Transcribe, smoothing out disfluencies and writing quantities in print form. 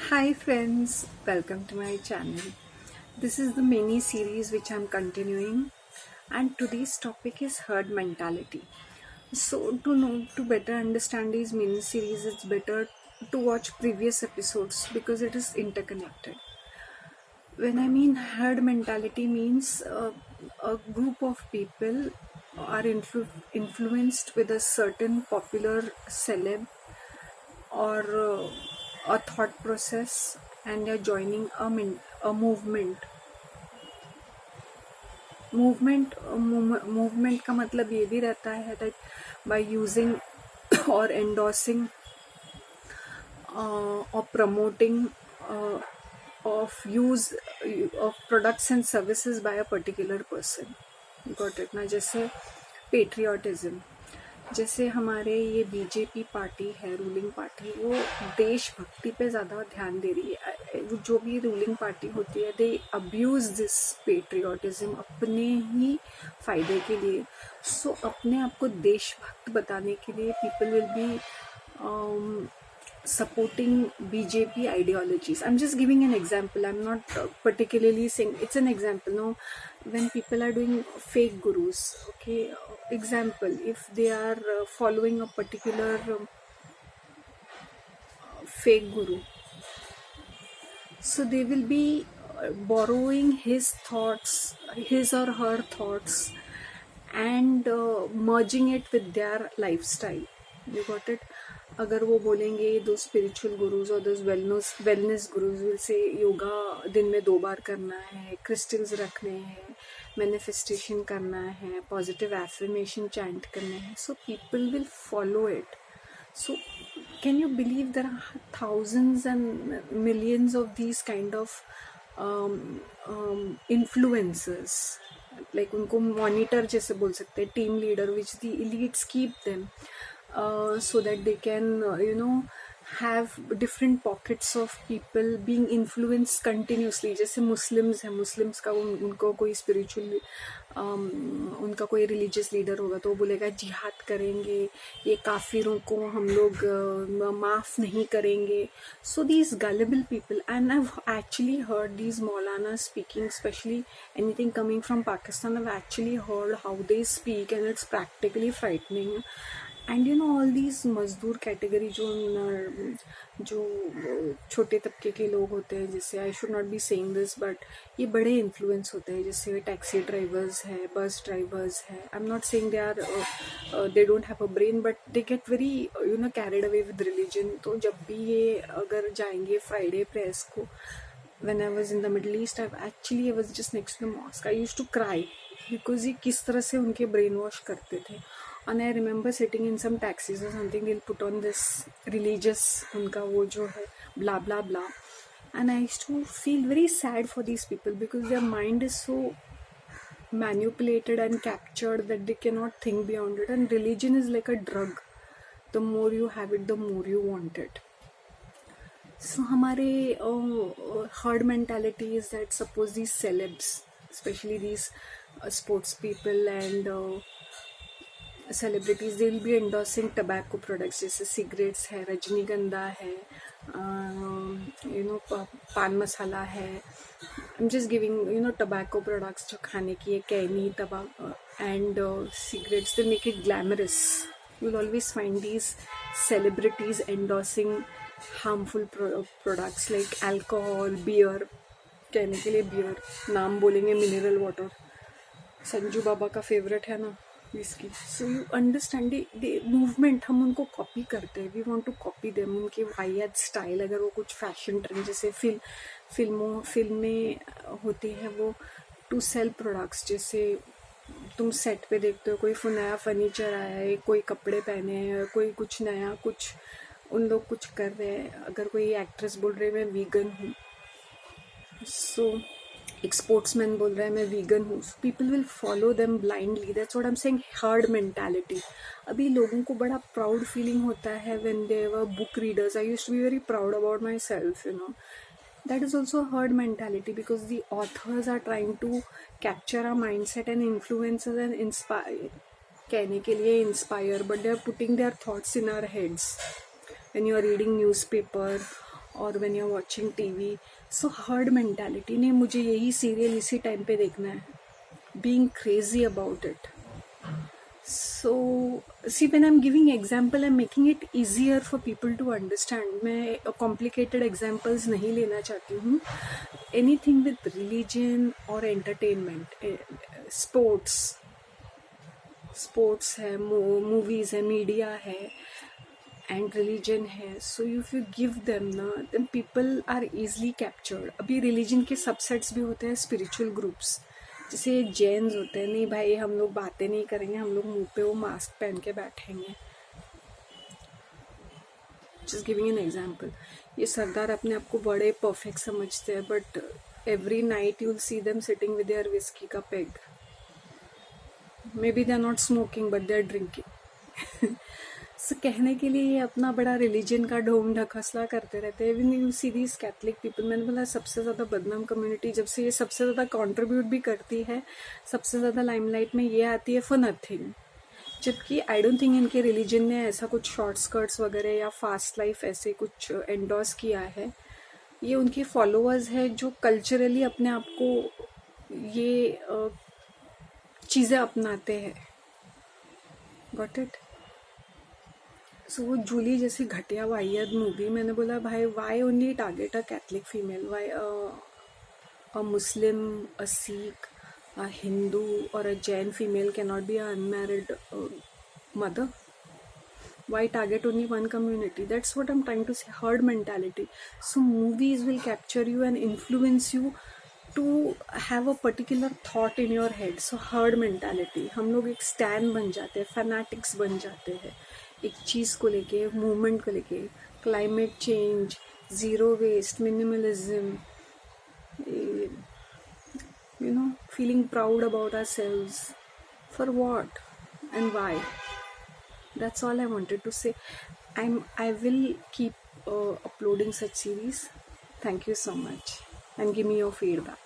Hi friends, welcome to my channel. This is the mini series which I'm continuing, and today's topic is herd mentality. So to better understand these mini series, it's better to watch previous episodes because it is interconnected. When I mean herd mentality means a group of people are influenced with a certain popular celeb or a thought process, and you're joining a movement का मतलब ये भी रहता है that by using or endorsing or promoting of use of products and services by a particular person. Got it ना? जैसे patriotism, जैसे हमारे ये बीजेपी पार्टी है, रूलिंग पार्टी, वो देशभक्ति पे ज़्यादा ध्यान दे रही है. जो भी रूलिंग पार्टी होती है, दे अब्यूज़ दिस पेट्रियाटिज्म अपने ही फ़ायदे के लिए. सो अपने आप को देशभक्त बताने के लिए people will be supporting BJP ideologies. I'm just giving an example. I'm not particularly saying, it's an example. No, when people are doing fake gurus, okay, example, if they are following a particular fake guru, so they will be borrowing his thoughts, his or her thoughts, and merging it with their lifestyle. You got it? अगर वो बोलेंगे दो spiritual gurus और दो wellness gurus will say yoga दिन में 2 बार करना है, क्रिस्टल्स रखने हैं, मैनिफेस्टेशन करना है, पॉजिटिव एफर्मेशन चैंट करने हैं, so people will follow it. So can you believe there are thousands and millions of these kind of influencers, like उनको monitor जैसे बोल सकते हैं, team leader which the elites keep them so that they can have different pockets of people being influenced continuously. जैसे Muslims हैं, Muslims का उनको कोई स्पिरिचुअल उनका कोई रिलीजियस लीडर होगा तो वो बोलेगा जिहाद करेंगे, ये काफिरों को हम लोग माफ़ नहीं करेंगे. So these gullible people, and I have actually heard these maulana speaking, especially anything coming from Pakistan. I've actually heard how they speak and it's practically frightening. And all these मजदूर कैटेगरी जो छोटे तबके के लोग होते हैं, जैसे I should not be saying this but ये बड़े इन्फ्लुएंस होते हैं, जैसे टैक्सी ड्राइवर्स है, बस ड्राइवर्स है. I am not saying they don't have a brain but they get very carried away with religion. तो जब भी ये अगर जाएंगे फ्राइडे प्रेस को, when I was in the Middle East, I was just next to the mosque. I used to cry because ये किस तरह से उनके brain wash करते थे. And I remember sitting in some taxis or something, they'll put on this religious उनका वो जो है blah blah blah, and I used to feel very sad for these people because their mind is so manipulated and captured that they cannot think beyond it. And religion is like a drug. The more you have it, the more you want it. So हमारे herd mentality is that suppose these celebs, especially these sports people and celebrities, they will be endorsing tobacco products जैसे cigarettes है, रजनीगंधा है, पान मसाला है. I'm just giving tobacco products जो खाने की है, कैनी, tobacco and cigarettes. They make it glamorous. You'll always find these celebrities endorsing harmful products like alcohol, beer. कहने के लिए बियर, नाम बोलेंगे मिनरल वाटर, संजू बाबा का फेवरेट है ना whisky. So you understand the movement, हम उनको कॉपी करते हैं. We want to copy them, उनके वाहियात स्टाइल. अगर वो कुछ फैशन ट्रेंड जैसे फिल्म में होती है वो टू सेल प्रोडक्ट्स, जैसे तुम सेट पे देखते हो कोई नया फर्नीचर आया है, कोई कपड़े पहने हैं, कोई कुछ नया, कुछ उन लोग कुछ कर रहे हैं. अगर कोई एक्ट्रेस बोल रही है मैं वीगन हूँ, सो एक स्पोर्ट्समैन बोल रहा है मैं वीगन हूँ, people will follow them blindly. That's what I am saying, herd mentality. अभी लोगों को बड़ा प्राउड फीलिंग होता है when they were book readers. I used to be very proud about myself, that is also a herd mentality because the authors are trying to capture our mindset and influence us and inspire. कहने के लिए inspire, but they are putting their thoughts in our heads. When you are reading newspaper और when you are watching TV. So herd mentality, नहीं मुझे यही serial इसी time पे देखना है, being crazy about it. So see, when I'm giving example, I'm making it easier for people to understand. मैं complicated examples नहीं लेना चाहती हूँ. Anything with religion or entertainment, sports है, movies है, media है, and religion है. So if you give them ना, then people are easily captured. अभी religion के subsets भी होते हैं, spiritual groups. जैसे जैन्स होते हैं, नहीं भाई हम लोग बातें नहीं करेंगे, हम लोग मुंह पे वो मास्क पहन के बैठेंगे. Just giving an example. ये सरदार अपने आप को बड़े परफेक्ट समझते हैं, but every night you will see them sitting with their whisky का peg. May be they are not smoking but they are drinking. So कहने के लिए ये अपना बड़ा रिलीजन का ढोंग ढकसला करते रहते हैं. Even you see these Catholic people, मैंने बोला सबसे ज़्यादा बदनाम कम्युनिटी, जब से ये सबसे ज़्यादा कंट्रीब्यूट भी करती है, सबसे ज़्यादा लाइमलाइट में ये आती है फॉर नथिंग. जबकि आई डोंट थिंक इनके रिलीजन ने ऐसा कुछ शॉर्ट स्कर्ट्स वगैरह या फास्ट लाइफ ऐसे कुछ एंडोर्स किया है. ये उनके फॉलोअर्स है जो कल्चरली अपने आप को ये चीज़ें अपनाते हैं. Got it. सो वो जूली जैसी घटिया वाहियात मूवी, मैंने बोला भाई why only target a Catholic female, why a Muslim, a Sikh, a Hindu or a Jain female cannot be an unmarried mother. Why target only one community? That's what I'm trying to say. Herd mentality. So movies will capture you and influence you to have a particular thought in your head. So herd mentality. हम लोग एक stand बन जाते हैं, फैनाटिक्स बन जाते हैं एक चीज़ को लेके, मूवमेंट को लेके. Climate change, zero waste, minimalism, you know, feeling proud about ourselves. For what and why? That's all I wanted to say. I will keep uploading such series. Thank you so much and give me your feedback.